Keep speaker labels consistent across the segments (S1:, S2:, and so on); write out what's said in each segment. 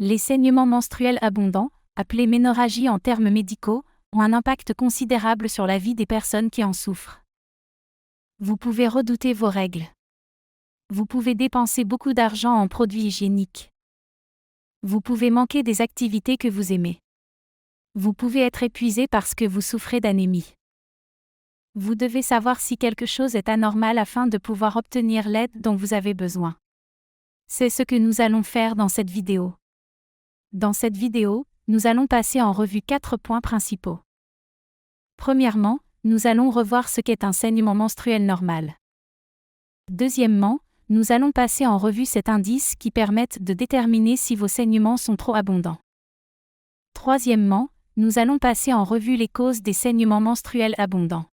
S1: Les saignements menstruels abondants, appelés ménorragie en termes médicaux, ont un impact considérable sur la vie des personnes qui en souffrent. Vous pouvez redouter vos règles. Vous pouvez dépenser beaucoup d'argent en produits hygiéniques. Vous pouvez manquer des activités que vous aimez. Vous pouvez être épuisé parce que vous souffrez d'anémie. Vous devez savoir si quelque chose est anormal afin de pouvoir obtenir l'aide dont vous avez besoin. C'est ce que nous allons faire dans cette vidéo. Dans cette vidéo, nous allons passer en revue 4 points principaux. Premièrement, nous allons revoir ce qu'est un saignement menstruel normal. Deuxièmement, nous allons passer en revue cet indice qui permet de déterminer si vos saignements sont trop abondants. Troisièmement, nous allons passer en revue les causes des saignements menstruels abondants.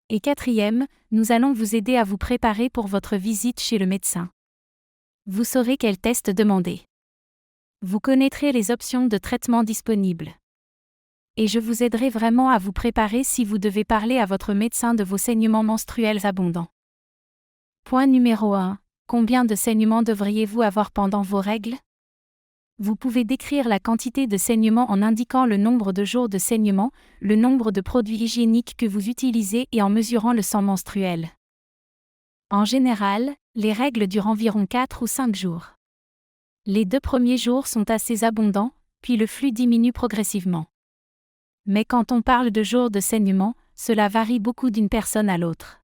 S1: Et quatrième, nous allons vous aider à vous préparer pour votre visite chez le médecin. Vous saurez quel test demander. Vous connaîtrez les options de traitement disponibles. Et je vous aiderai vraiment à vous préparer si vous devez parler à votre médecin de vos saignements menstruels abondants. Point numéro 1. Combien de saignements devriez-vous avoir pendant vos règles? Vous pouvez décrire la quantité de saignements en indiquant le nombre de jours de saignement, le nombre de produits hygiéniques que vous utilisez et en mesurant le sang menstruel. En général, les règles durent environ 4 ou 5 jours. Les 2 premiers jours sont assez abondants, puis le flux diminue progressivement. Mais quand on parle de jours de saignement, cela varie beaucoup d'une personne à l'autre.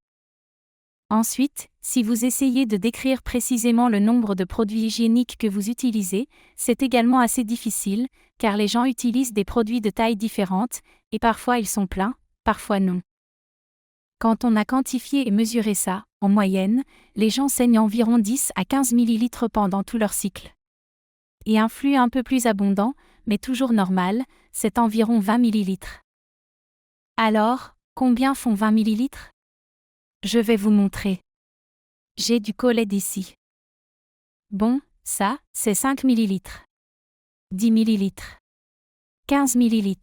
S1: Ensuite, si vous essayez de décrire précisément le nombre de produits hygiéniques que vous utilisez, c'est également assez difficile, car les gens utilisent des produits de tailles différentes, et parfois ils sont pleins, parfois non. Quand on a quantifié et mesuré ça, en moyenne, les gens saignent environ 10 à 15 ml pendant tout leur cycle. Et un flux un peu plus abondant, mais toujours normal, c'est environ 20 ml. Alors, combien font 20 ml? Je vais vous montrer. J'ai du Coled ici. Bon, ça, c'est 5 ml. 10 ml. 15 ml.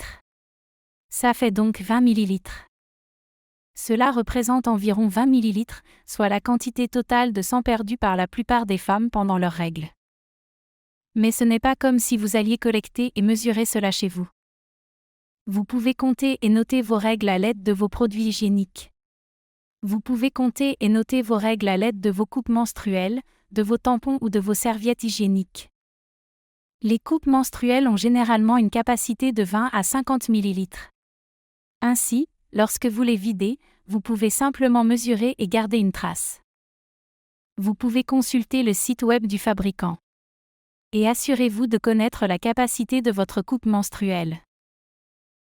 S1: Ça fait donc 20 ml. Cela représente environ 20 ml, soit la quantité totale de sang perdu par la plupart des femmes pendant leurs règles. Mais ce n'est pas comme si vous alliez collecter et mesurer cela chez vous. Vous pouvez compter et noter vos règles à l'aide de vos produits hygiéniques. Vous pouvez compter et noter vos règles à l'aide de vos coupes menstruelles, de vos tampons ou de vos serviettes hygiéniques. Les coupes menstruelles ont généralement une capacité de 20 à 50 ml. Ainsi, lorsque vous les videz, vous pouvez simplement mesurer et garder une trace. Vous pouvez consulter le site web du fabricant. Et assurez-vous de connaître la capacité de votre coupe menstruelle.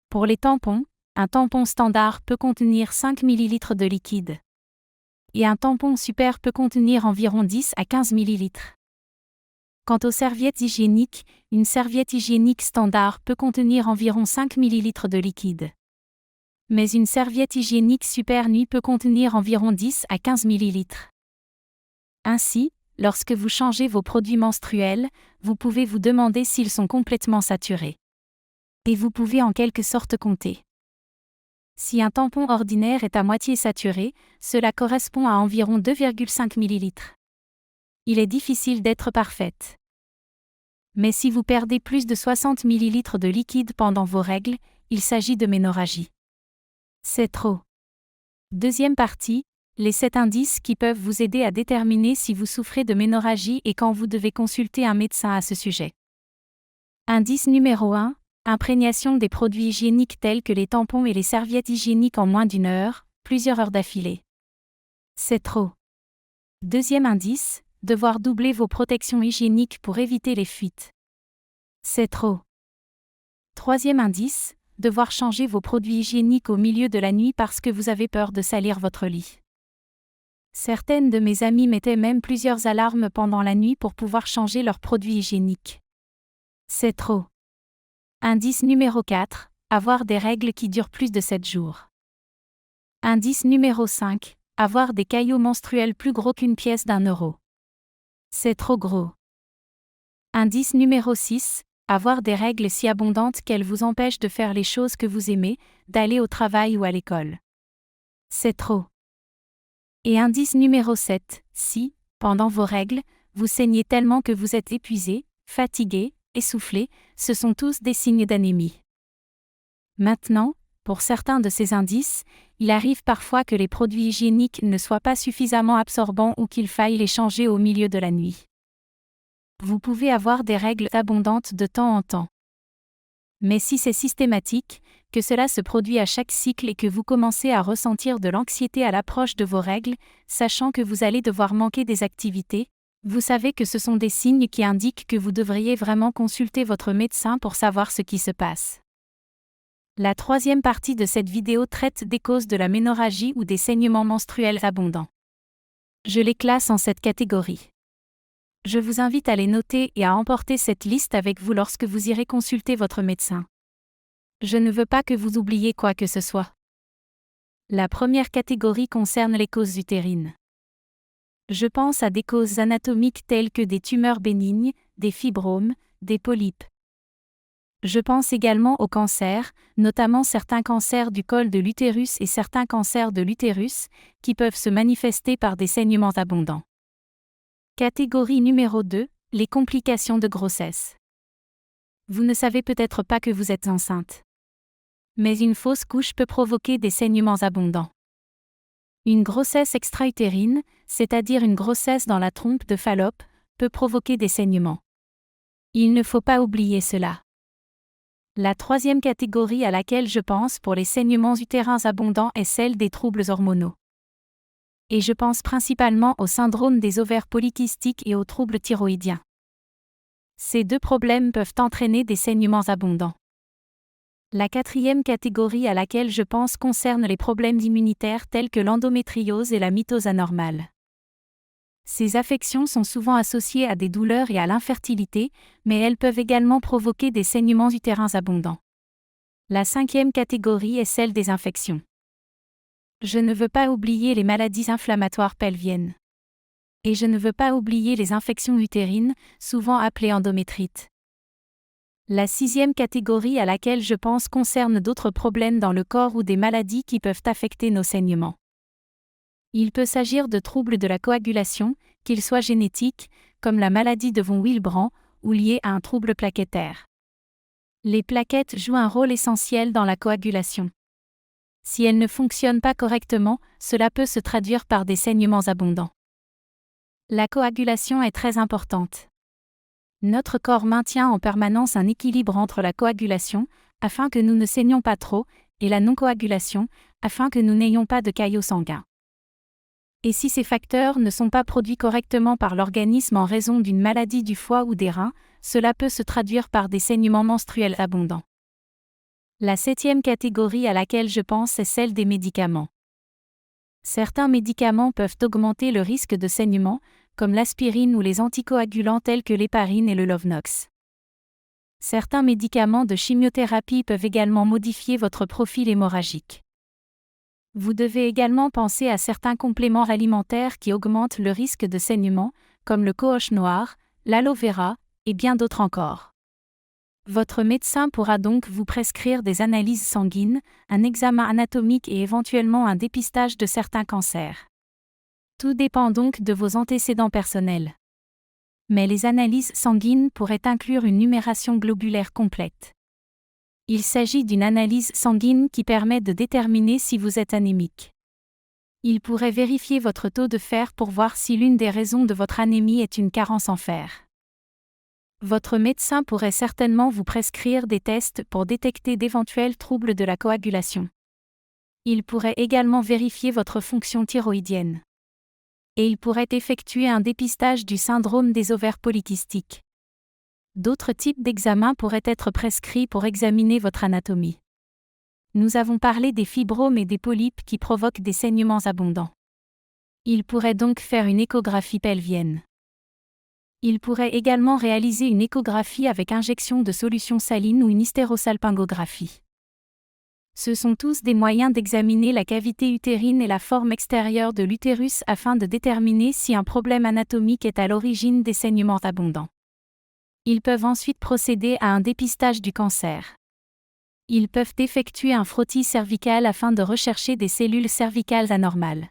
S1: Pour les tampons, un tampon standard peut contenir 5 ml de liquide. Et un tampon super peut contenir environ 10 à 15 ml. Quant aux serviettes hygiéniques, une serviette hygiénique standard peut contenir environ 5 ml de liquide. Mais une serviette hygiénique super nuit peut contenir environ 10 à 15 ml. Ainsi, lorsque vous changez vos produits menstruels, vous pouvez vous demander s'ils sont complètement saturés. Et vous pouvez en quelque sorte compter. Si un tampon ordinaire est à moitié saturé, cela correspond à environ 2,5 ml. Il est difficile d'être parfaite. Mais si vous perdez plus de 60 ml de liquide pendant vos règles, il s'agit de ménorragie. C'est trop. Deuxième partie, les 7 indices qui peuvent vous aider à déterminer si vous souffrez de ménorragie et quand vous devez consulter un médecin à ce sujet. Indice numéro 1. Imprégnation des produits hygiéniques tels que les tampons et les serviettes hygiéniques en moins d'une heure, plusieurs heures d'affilée. C'est trop. Deuxième indice, devoir doubler vos protections hygiéniques pour éviter les fuites. C'est trop. Troisième indice, devoir changer vos produits hygiéniques au milieu de la nuit parce que vous avez peur de salir votre lit. Certaines de mes amies mettaient même plusieurs alarmes pendant la nuit pour pouvoir changer leurs produits hygiéniques. C'est trop. Indice numéro 4. Avoir des règles qui durent plus de 7 jours. Indice numéro 5. Avoir des caillots menstruels plus gros qu'une pièce d'1 €. C'est trop gros. Indice numéro 6. Avoir des règles si abondantes qu'elles vous empêchent de faire les choses que vous aimez, d'aller au travail ou à l'école. C'est trop. Et indice numéro 7. Si, pendant vos règles, vous saignez tellement que vous êtes épuisé, fatigué, essoufflé, ce sont tous des signes d'anémie. Maintenant, pour certains de ces indices, il arrive parfois que les produits hygiéniques ne soient pas suffisamment absorbants ou qu'il faille les changer au milieu de la nuit. Vous pouvez avoir des règles abondantes de temps en temps. Mais si c'est systématique, que cela se produit à chaque cycle et que vous commencez à ressentir de l'anxiété à l'approche de vos règles, sachant que vous allez devoir manquer des activités, vous savez que ce sont des signes qui indiquent que vous devriez vraiment consulter votre médecin pour savoir ce qui se passe. La troisième partie de cette vidéo traite des causes de la ménorrhagie ou des saignements menstruels abondants. Je les classe en cette catégorie. Je vous invite à les noter et à emporter cette liste avec vous lorsque vous irez consulter votre médecin. Je ne veux pas que vous oubliez quoi que ce soit. La première catégorie concerne les causes utérines. Je pense à des causes anatomiques telles que des tumeurs bénignes, des fibromes, des polypes. Je pense également aux cancers, notamment certains cancers du col de l'utérus et certains cancers de l'utérus, qui peuvent se manifester par des saignements abondants. Catégorie numéro 2, les complications de grossesse. Vous ne savez peut-être pas que vous êtes enceinte. Mais une fausse couche peut provoquer des saignements abondants. Une grossesse extra-utérine, c'est-à-dire une grossesse dans la trompe de Fallope, peut provoquer des saignements. Il ne faut pas oublier cela. La troisième catégorie à laquelle je pense pour les saignements utérins abondants est celle des troubles hormonaux. Et je pense principalement au syndrome des ovaires polykystiques et aux troubles thyroïdiens. Ces deux problèmes peuvent entraîner des saignements abondants. La quatrième catégorie à laquelle je pense concerne les problèmes immunitaires tels que l'endométriose et la mitose anormale. Ces affections sont souvent associées à des douleurs et à l'infertilité, mais elles peuvent également provoquer des saignements utérins abondants. La cinquième catégorie est celle des infections. Je ne veux pas oublier les maladies inflammatoires pelviennes. Et je ne veux pas oublier les infections utérines, souvent appelées endométrites. La sixième catégorie à laquelle je pense concerne d'autres problèmes dans le corps ou des maladies qui peuvent affecter nos saignements. Il peut s'agir de troubles de la coagulation, qu'ils soient génétiques, comme la maladie de von Willebrand, ou liés à un trouble plaquettaire. Les plaquettes jouent un rôle essentiel dans la coagulation. Si elles ne fonctionnent pas correctement, cela peut se traduire par des saignements abondants. La coagulation est très importante. Notre corps maintient en permanence un équilibre entre la coagulation, afin que nous ne saignions pas trop, et la non-coagulation, afin que nous n'ayons pas de caillots sanguins. Et si ces facteurs ne sont pas produits correctement par l'organisme en raison d'une maladie du foie ou des reins, cela peut se traduire par des saignements menstruels abondants. La septième catégorie à laquelle je pense est celle des médicaments. Certains médicaments peuvent augmenter le risque de saignement, comme l'aspirine ou les anticoagulants tels que l'héparine et le Lovenox. Certains médicaments de chimiothérapie peuvent également modifier votre profil hémorragique. Vous devez également penser à certains compléments alimentaires qui augmentent le risque de saignement, comme le cohosh noir, l'aloe vera, et bien d'autres encore. Votre médecin pourra donc vous prescrire des analyses sanguines, un examen anatomique et éventuellement un dépistage de certains cancers. Tout dépend donc de vos antécédents personnels. Mais les analyses sanguines pourraient inclure une numération globulaire complète. Il s'agit d'une analyse sanguine qui permet de déterminer si vous êtes anémique. Il pourrait vérifier votre taux de fer pour voir si l'une des raisons de votre anémie est une carence en fer. Votre médecin pourrait certainement vous prescrire des tests pour détecter d'éventuels troubles de la coagulation. Il pourrait également vérifier votre fonction thyroïdienne. Et il pourrait effectuer un dépistage du syndrome des ovaires polykystiques. D'autres types d'examens pourraient être prescrits pour examiner votre anatomie. Nous avons parlé des fibromes et des polypes qui provoquent des saignements abondants. Il pourrait donc faire une échographie pelvienne. Il pourrait également réaliser une échographie avec injection de solution saline ou une hystérosalpingographie. Ce sont tous des moyens d'examiner la cavité utérine et la forme extérieure de l'utérus afin de déterminer si un problème anatomique est à l'origine des saignements abondants. Ils peuvent ensuite procéder à un dépistage du cancer. Ils peuvent effectuer un frottis cervical afin de rechercher des cellules cervicales anormales.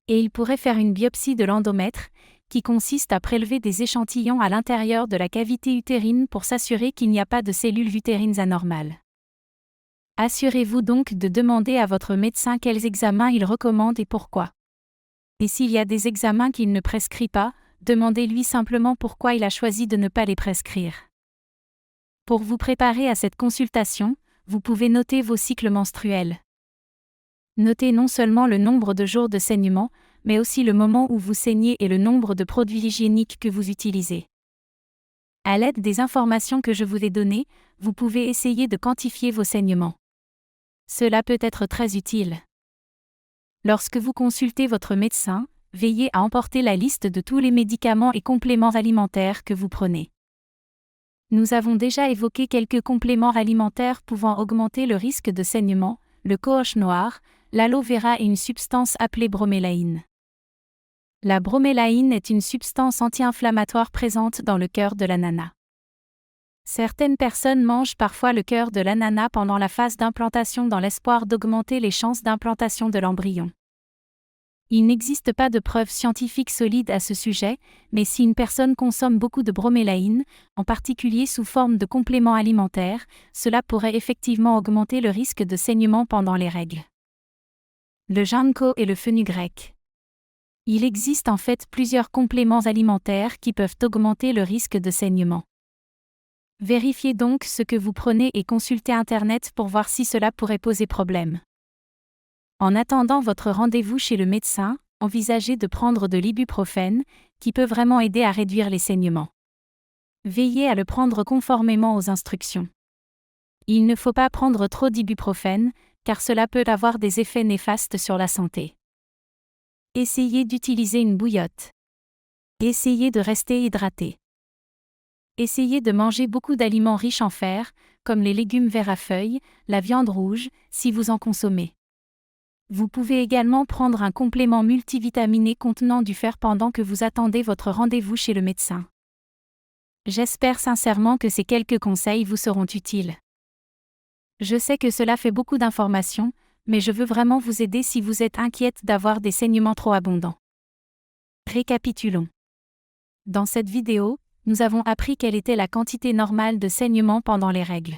S1: Et ils pourraient faire une biopsie de l'endomètre, qui consiste à prélever des échantillons à l'intérieur de la cavité utérine pour s'assurer qu'il n'y a pas de cellules utérines anormales. Assurez-vous donc de demander à votre médecin quels examens il recommande et pourquoi. Et s'il y a des examens qu'il ne prescrit pas, demandez-lui simplement pourquoi il a choisi de ne pas les prescrire. Pour vous préparer à cette consultation, vous pouvez noter vos cycles menstruels. Notez non seulement le nombre de jours de saignement, mais aussi le moment où vous saignez et le nombre de produits hygiéniques que vous utilisez. À l'aide des informations que je vous ai données, vous pouvez essayer de quantifier vos saignements. Cela peut être très utile. Lorsque vous consultez votre médecin, veillez à emporter la liste de tous les médicaments et compléments alimentaires que vous prenez. Nous avons déjà évoqué quelques compléments alimentaires pouvant augmenter le risque de saignement, le cohosh noir, l'aloe vera et une substance appelée bromélaïne. La bromélaïne est une substance anti-inflammatoire présente dans le cœur de l'ananas. Certaines personnes mangent parfois le cœur de l'ananas pendant la phase d'implantation dans l'espoir d'augmenter les chances d'implantation de l'embryon. Il n'existe pas de preuves scientifiques solides à ce sujet, mais si une personne consomme beaucoup de bromélaïne, en particulier sous forme de complément alimentaire, cela pourrait effectivement augmenter le risque de saignement pendant les règles. Le ginkgo et le fenugrec. Il existe en fait plusieurs compléments alimentaires qui peuvent augmenter le risque de saignement. Vérifiez donc ce que vous prenez et consultez Internet pour voir si cela pourrait poser problème. En attendant votre rendez-vous chez le médecin, envisagez de prendre de l'ibuprofène, qui peut vraiment aider à réduire les saignements. Veillez à le prendre conformément aux instructions. Il ne faut pas prendre trop d'ibuprofène, car cela peut avoir des effets néfastes sur la santé. Essayez d'utiliser une bouillotte. Essayez de rester hydraté. Essayez de manger beaucoup d'aliments riches en fer, comme les légumes verts à feuilles, la viande rouge, si vous en consommez. Vous pouvez également prendre un complément multivitaminé contenant du fer pendant que vous attendez votre rendez-vous chez le médecin. J'espère sincèrement que ces quelques conseils vous seront utiles. Je sais que cela fait beaucoup d'informations, mais je veux vraiment vous aider si vous êtes inquiète d'avoir des saignements trop abondants. Récapitulons. Dans cette vidéo, nous avons appris quelle était la quantité normale de saignements pendant les règles.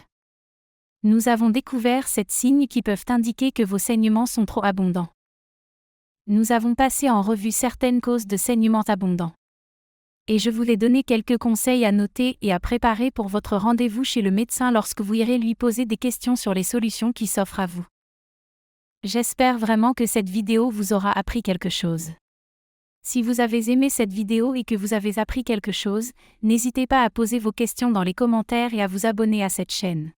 S1: Nous avons découvert 7 signes qui peuvent indiquer que vos saignements sont trop abondants. Nous avons passé en revue certaines causes de saignements abondants. Et je vous ai donné quelques conseils à noter et à préparer pour votre rendez-vous chez le médecin lorsque vous irez lui poser des questions sur les solutions qui s'offrent à vous. J'espère vraiment que cette vidéo vous aura appris quelque chose. Si vous avez aimé cette vidéo et que vous avez appris quelque chose, n'hésitez pas à poser vos questions dans les commentaires et à vous abonner à cette chaîne.